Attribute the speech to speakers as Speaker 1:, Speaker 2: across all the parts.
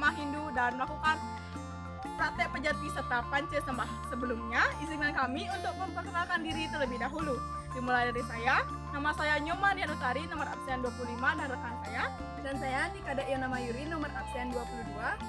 Speaker 1: agama Hindu dan melakukan praktek pejati serta pancasila. Sebelumnya, izinkan kami untuk memperkenalkan diri terlebih dahulu. Dimulai dari saya, nama saya Nyoman Yanutari, nomor absen 25, dan rekan saya.
Speaker 2: Dan saya Nikada Yonama Yuri, nomor absen 22.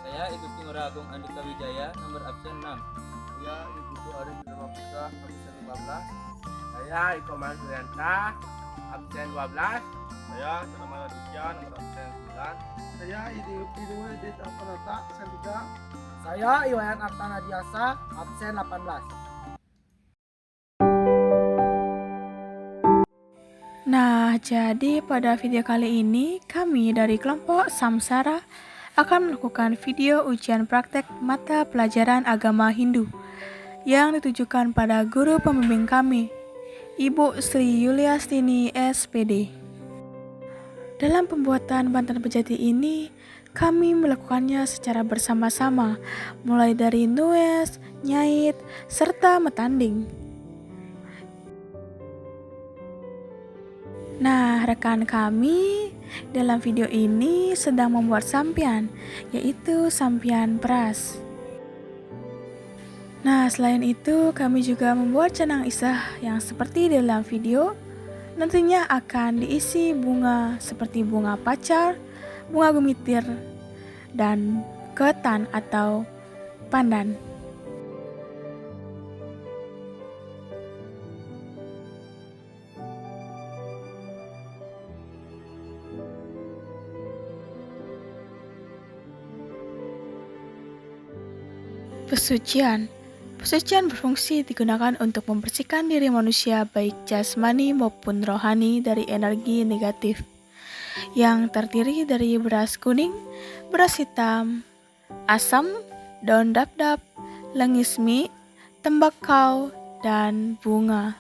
Speaker 3: Saya Igusti Ngurah Agung Andika Wijaya, nomor absen 6.
Speaker 4: Saya Ibu Arif Dharma Putra, absen 15. Saya Iko Masrianta, absen 12. Saya Tanama Raditya, nomor absen 9. Saya Idwe Deta Panata, absen 3.
Speaker 5: Saya Iwayan Artana Diasa, absen 18.
Speaker 6: Nah, jadi pada video kali ini kami dari kelompok Samsara akan melakukan video ujian praktek mata pelajaran agama Hindu yang ditujukan pada guru pembimbing kami, Ibu Sri Yuliastini SPD. Dalam pembuatan bantan pejati ini, kami melakukannya secara bersama-sama, mulai dari nues, nyait, serta metanding. Nah, rekan kami dalam video ini sedang membuat sampian, yaitu sampian peras. Nah, selain itu kami juga membuat cenang isah yang seperti dalam video. Nantinya akan diisi bunga seperti bunga pacar, bunga gumitir, dan ketan atau pandan. Pesucian berfungsi digunakan untuk membersihkan diri manusia baik jasmani maupun rohani dari energi negatif yang terdiri dari beras kuning, beras hitam, asam, daun dap-dap, lengismi, tembakau, dan bunga.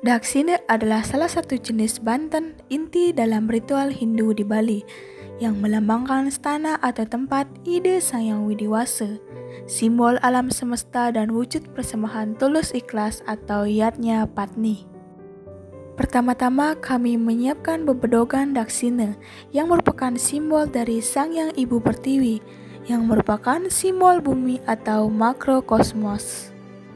Speaker 6: Daksina adalah salah satu jenis banten inti dalam ritual Hindu di Bali yang melambangkan stana atau tempat ide Sang Hyang Widiwasa, simbol alam semesta dan wujud persembahan tulus ikhlas atau yatnya patni. Pertama-tama kami menyiapkan bebedogan daksina yang merupakan simbol dari Sang Hyang Ibu Pertiwi yang merupakan simbol bumi atau makrokosmos.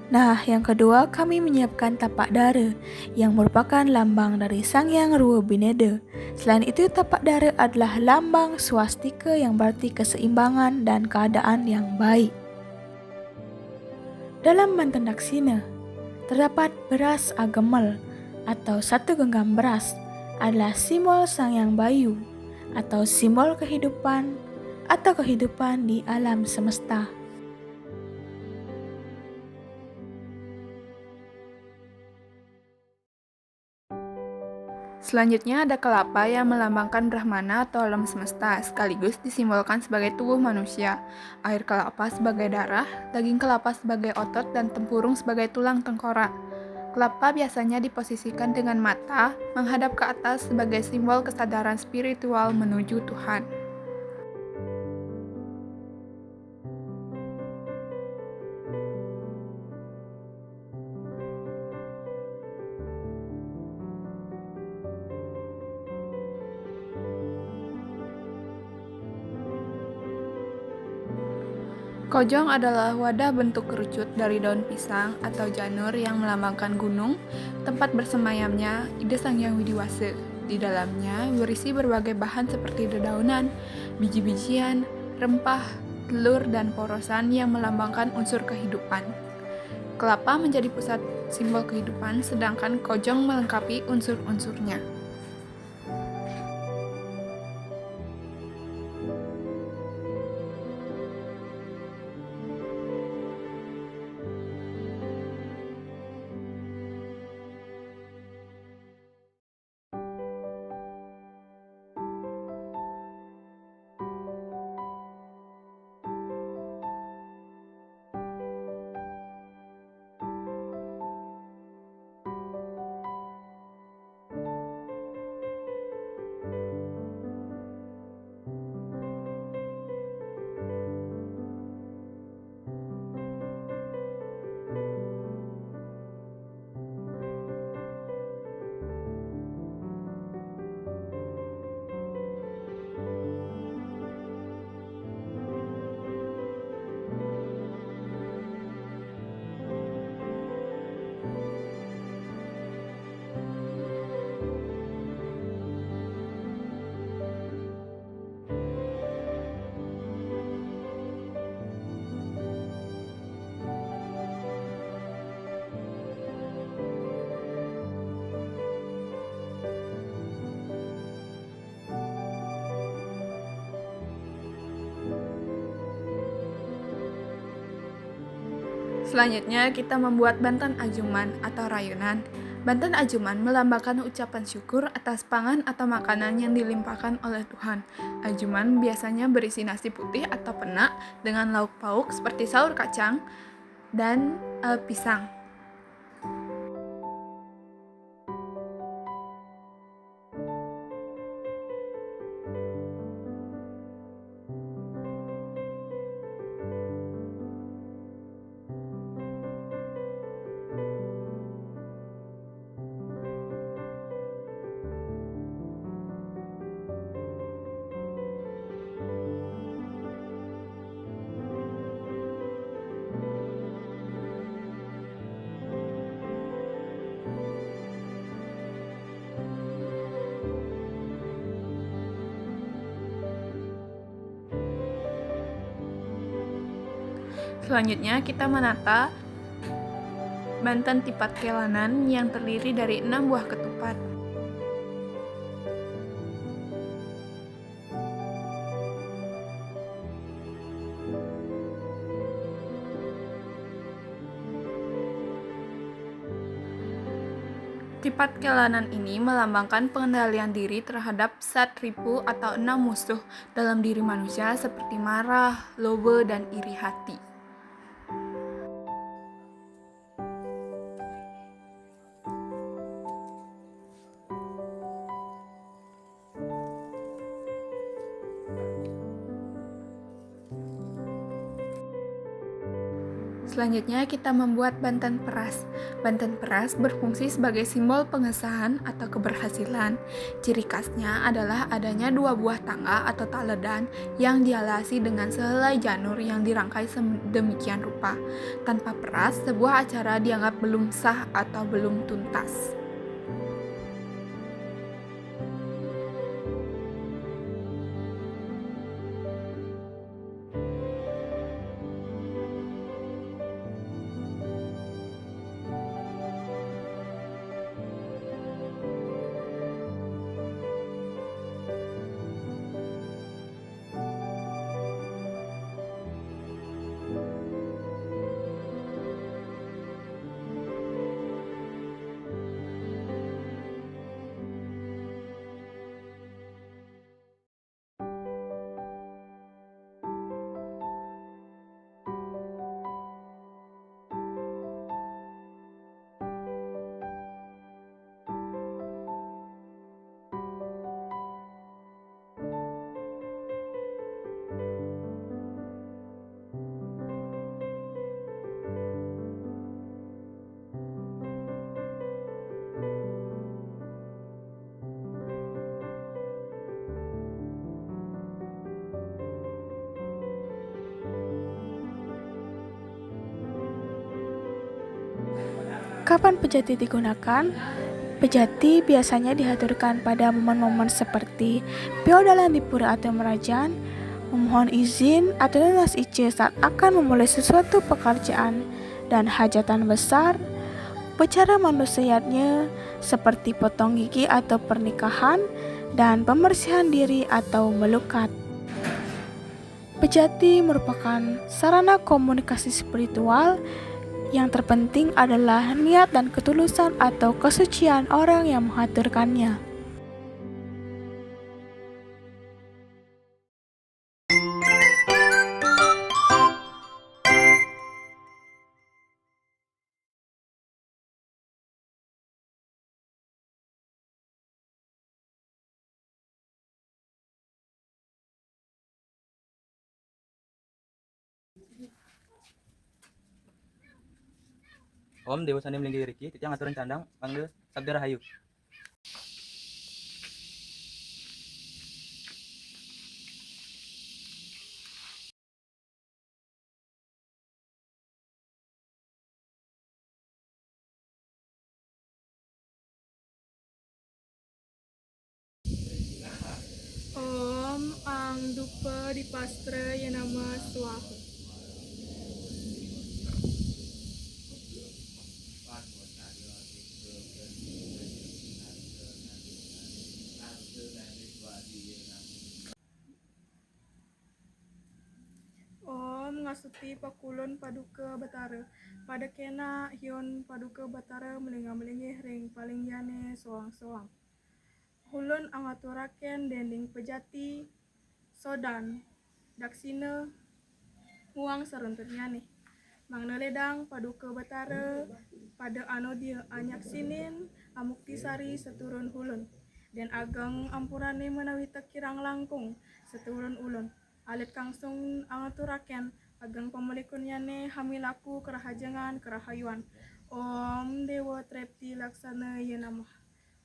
Speaker 6: Nah, yang kedua kami menyiapkan tapak dara yang merupakan lambang dari Sang Hyang Ruwa Bineda. Selain itu, tapak dara adalah lambang swastika yang berarti keseimbangan dan keadaan yang baik. Dalam banten daksina, terdapat beras agemel atau 1 genggam beras adalah simbol Sang Hyang Bayu atau simbol kehidupan atau kehidupan di alam semesta.
Speaker 2: Selanjutnya ada kelapa yang melambangkan Brahmana atau alam semesta, sekaligus disimbolkan sebagai tubuh manusia, air kelapa sebagai darah, daging kelapa sebagai otot, dan tempurung sebagai tulang tengkorak. Kelapa biasanya diposisikan dengan mata menghadap ke atas sebagai simbol kesadaran spiritual menuju Tuhan. Kojong adalah wadah bentuk kerucut dari daun pisang atau janur yang melambangkan gunung, tempat bersemayamnya ide Sang Hyang Widiwasa. Di dalamnya berisi berbagai bahan seperti dedaunan, biji-bijian, rempah, telur, dan porosan yang melambangkan unsur kehidupan. Kelapa menjadi pusat simbol kehidupan, sedangkan kojong melengkapi unsur-unsurnya. Selanjutnya kita membuat banten ajuman atau rayunan. Banten ajuman melambangkan ucapan syukur atas pangan atau makanan yang dilimpahkan oleh Tuhan. Ajuman biasanya berisi nasi putih atau pena dengan lauk pauk seperti saur kacang dan pisang. Selanjutnya kita menata banten tipat kelanan yang terdiri dari 6 buah ketupat. Tipat kelanan ini melambangkan pengendalian diri terhadap satripu atau 6 musuh dalam diri manusia seperti marah, lobe, dan iri hati. Selanjutnya kita membuat banten peras. Banten peras berfungsi sebagai simbol pengesahan atau keberhasilan. Ciri khasnya adalah adanya 2 buah tangga atau taledan yang dialasi dengan sehelai janur yang dirangkai sedemikian rupa. Tanpa peras, sebuah acara dianggap belum sah atau belum tuntas.
Speaker 6: Kapan pejati digunakan? Pejati biasanya dihaturkan pada momen-momen seperti piodalan di pura atau merajaan, memohon izin atau lunas ice saat akan memulai sesuatu pekerjaan, dan hajatan besar. Bicara manusianya seperti potong gigi atau pernikahan, dan pembersihan diri atau melukat. Pejati merupakan sarana komunikasi spiritual. Yang terpenting adalah niat dan ketulusan atau kesucian orang yang mengaturkannya.
Speaker 3: Om Dewa Sandi Melinggi Riki, titiang aturan candang, panggil Sabda Rahayu.
Speaker 1: Om ang dupa di pastra ya nama swaha. Om ngasuti pakulun paduka Batara. Pada kena hiun paduka Batara melinga-melingih ring paling yane soang-soang. Hulun angaturaken dending pejati sodan daksina nguang seruntutnya nih. Mangna ledang paduka Batara pada anu dia anyak sinin amuktisari seturun hulun. Dan ageng ampurane menawi tekirang langkung seturun ulun. Alit kangsung angaturaken ageng pamelikunnyane hamilaku kerahajangan kerahayuan. Om Dewa Trepti Laksana Yanamah.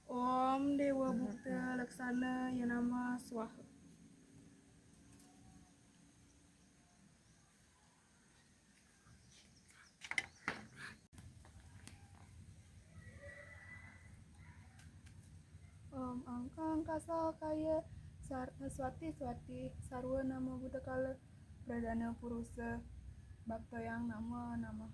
Speaker 1: Om Dewa Bukta Laksana Yanamah Swaha. Om Angkang Kasal Kaya Swati Swati Sarwa Nama Budakala Pradana Purusa Baktoyang Nama Nama.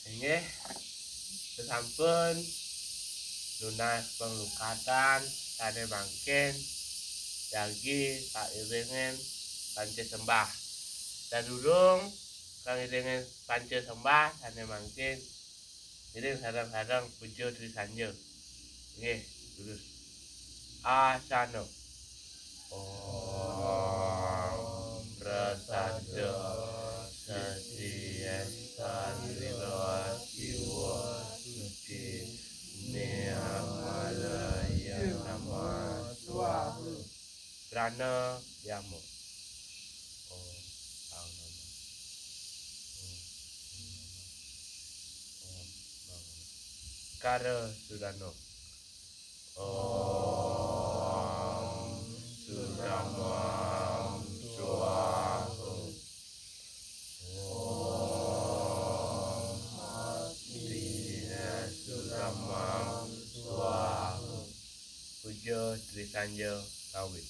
Speaker 4: Inggih sesampun lunas penglukatan tane mangkin yagi kairingen pance sembah sadurung kang iringen pance sembah tane mangkin iring sareng-sareng pujo Dwi Sanjo nggih lurus asana Om Prasadya Sadiyasan Lilasiwa Suci Niamalaya Nama Swaha Prana Yamo Om Ang Nama Om Mang Kara Sudano Om Sudamam Swaha Om Dina Sudamam Swaha Pujo Dwi Sanjo Kawit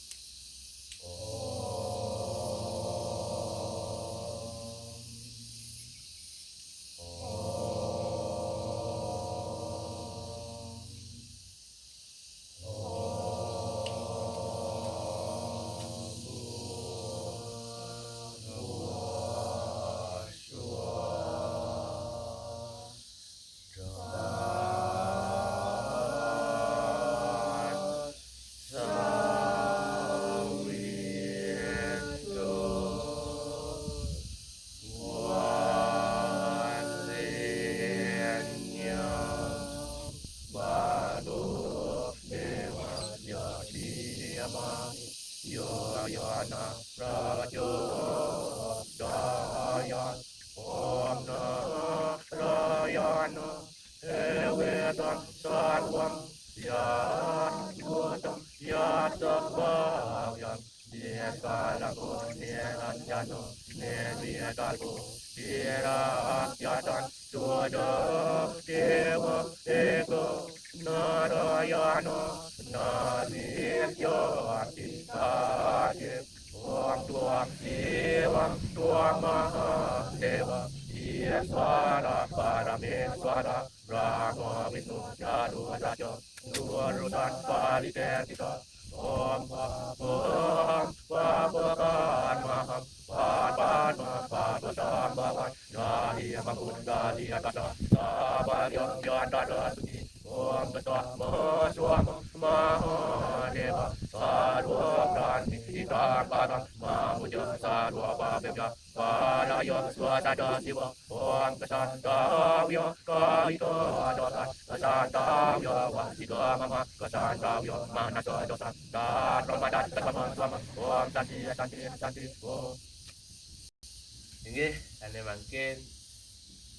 Speaker 4: Inggih tane mangkin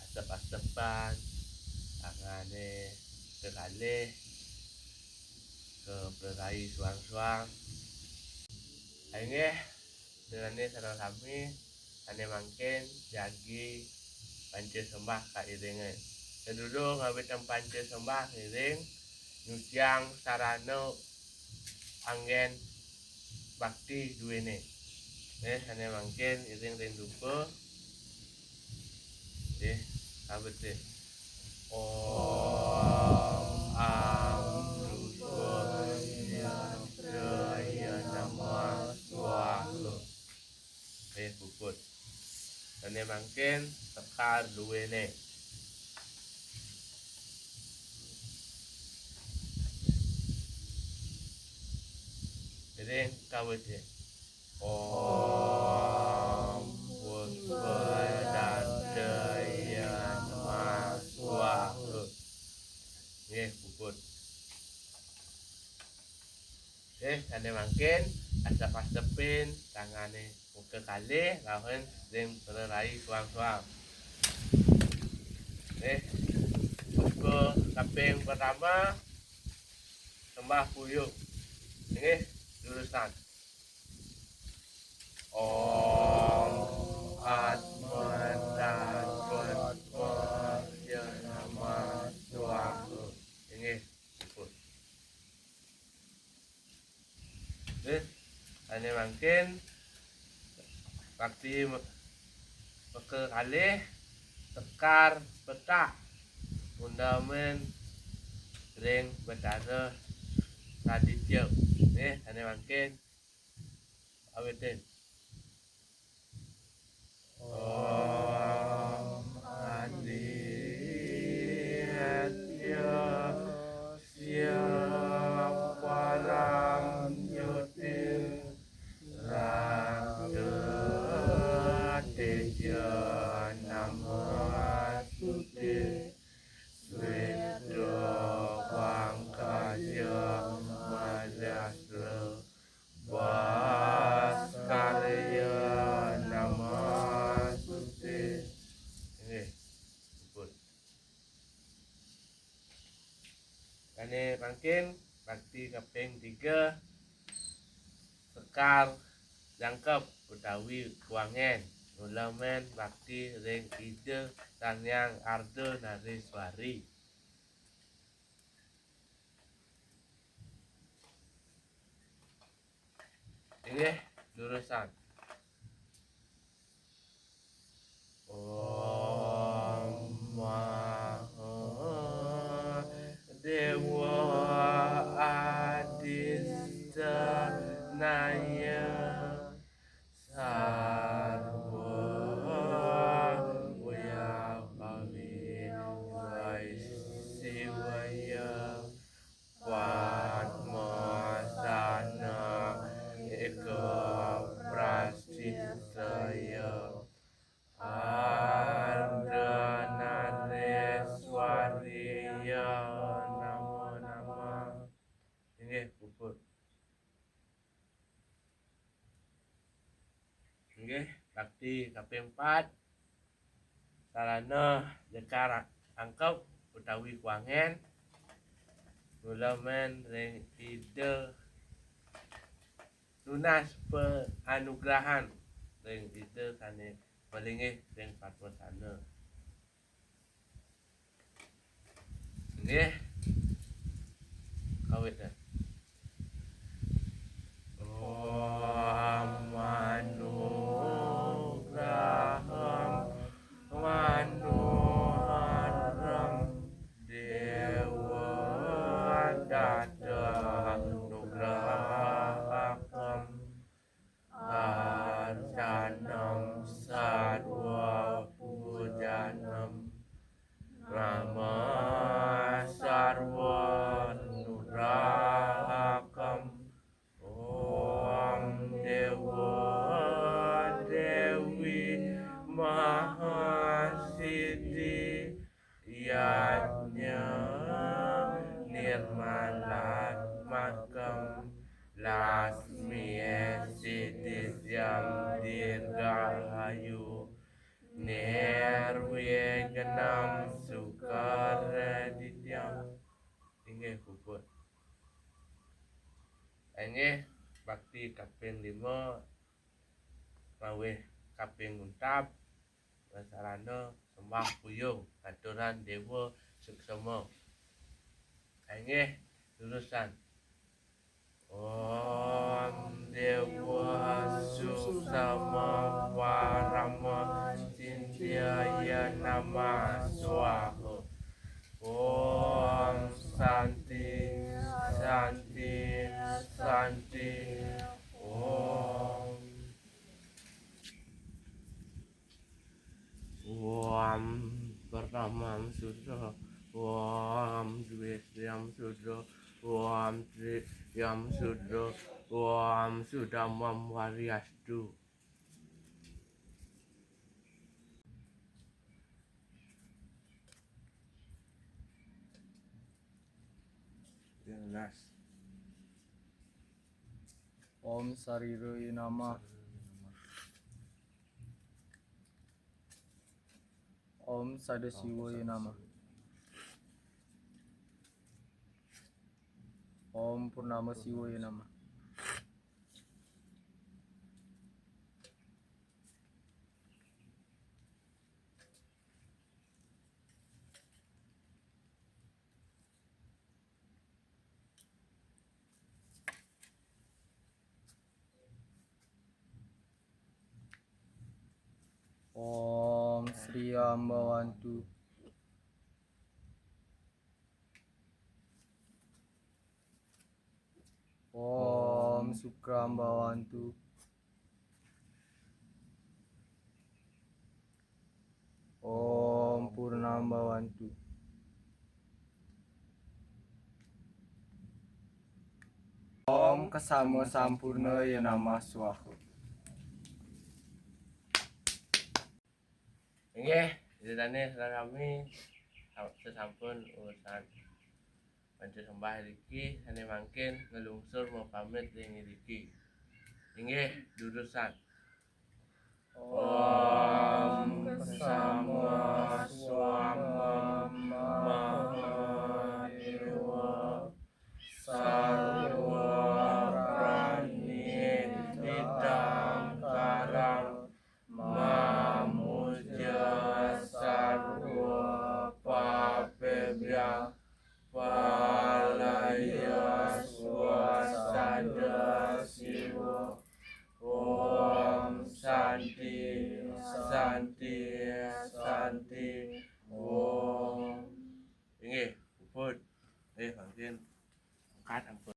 Speaker 4: asep-asepan tangane kekalih ke berai suang-suang. Ayo dengan sareng sami ane mangkin jagi pance sembah ka iringan. Seduduk ngawit pance sembah iring nyuciang sarana anggen bakti duwene. Ane mangkin iring rindupa. Awit Om Amrutaya Jaya Namah Swaha. Puput. Ane mangkin tekar duwene. Jadi kawit Om Puspedadaya Namah Swaha. Puput. Ane mangkin asap-asapin tangane muka kalih lawan ring berai suang-suang. Muka kaping pertama sembah puyuh. Jurusan Om Atmanatpatpaya Namah Swaha. Puput. Ane mangkin bakti meke kalih tekar petak undamen ring Betara Raditya. Ane mangkin awitin Om Aditya Siaparam Yutir Raketeja Namastuti Sweda Pangkaja Madasra Baskarya Namastuti. Puput. Ane mangkin bakti kaping 3 sekar jangkep utawi kuangen ulamen bakti ring ide Sanyang Arda Nareswari. Jurusan Om Mahadewa Adista Naya Sarwa Wyapawi Vaisivaya Padmasana Eka Prastitaya Arda Nareswariya Nama. Puput. Bakti kaping 4 sarana dekar angkep utawi kuangen ulamen ring ide tunas peanugrahan ring ide kane palingih ring patwasana. Kawit Om Manugraham Manuharam Dewa Dada Nugrahakam Arjanam Sarwa Pujanam Rama Sarwa Nugrahakam Om Dewa Dewi Mahasiddhi Yajna Nirmalatmakam Lasmi Siddhisyam Dirgahayu Nirvignam Sukaradityam. Inggih puput. Inggih bakti kaping 5 rawuh kaping untap sarana sembah puyung aturan dewa suksema. Inggih lulusan Om Dewa Suksama Warama Cintyaya Nama Swaha. Om Santi Santi Santi. Om Purnamam Sudra. Om Dwiyam Sudra. Om Triyam Sudra. Om Sudamam Wariastu. Jelas.
Speaker 5: Om Sariroy Namah. Om Sadasivoy Namah. Om Purnama Sivoy Namah. Om Sri Ambawantu. Om Sukrambawantu. Om Purnambawantu. Om Kasama Sampurna Ya Namah Swaha.
Speaker 4: Inggih, ceritane kami sesampun urusan panci sembah iki sane mangkin ngelungsur mau pamit ing iki. Inggih, dudusan Om Sama Swama Mahadewa Sarwa Prani Nidang Karang Mamuja Sarwa Papebya Palaya Swasada Siwa. Om Santi Santi Santi. Om. Inggih, puput. Mangkin angkat ampun.